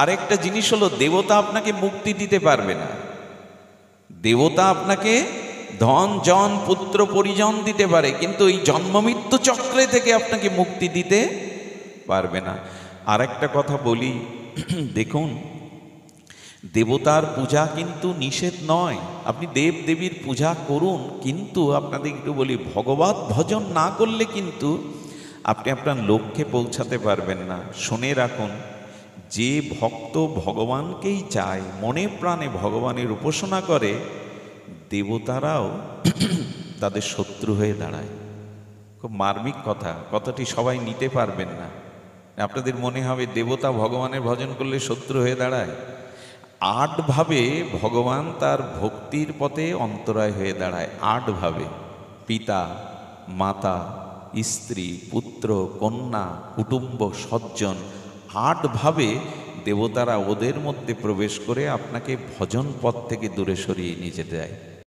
আরেকটা জিনিস হলো, দেবতা আপনাকে মুক্তি দিতে পারবে না। দেবতা আপনাকে ধন জন পুত্র পরিজন দিতে পারে, কিন্তু এই জন্ম মৃত্যু চক্রে থেকে আপনাকে মুক্তি দিতে পারবে না। আরেকটা কথা বলি, দেখুন, দেবতার পূজা কিন্তু নিষেধ নয়, আপনি দেব দেবীর পূজা করুন, কিন্তু আপনাদের একটু বলি, ভগবত ভজন না করলে কিন্তু আপনি আপনার লক্ষ্যে পৌঁছাতে পারবেন না। শুনে রাখুন, যে ভক্ত ভগবানকেই চায়, মনে প্রাণে ভগবানের উপাসনা করে, দেবতারাও তাদের শত্রু হয়ে দাঁড়ায়। খুব মার্মিক কথা, কথাটি সবাই নিতে পারবেন না। আপনাদের মনে হবে দেবতা ভগবানের ভজন করলে শত্রু হয়ে দাঁড়ায়। 8 ভাবে ভগবান তার ভক্তির পথে অন্তরায় হয়ে দাঁড়ায়। 8 ভাবে, পিতা, মাতা, স্ত্রী, পুত্র, কন্যা, কুটুম্ব, সজ্জন, 8 ভাবে দেবতারা ওদের মধ্যে প্রবেশ করে আপনাকে ভজন পথ থেকে দূরে সরিয়ে নিয়ে যেতে দেয়।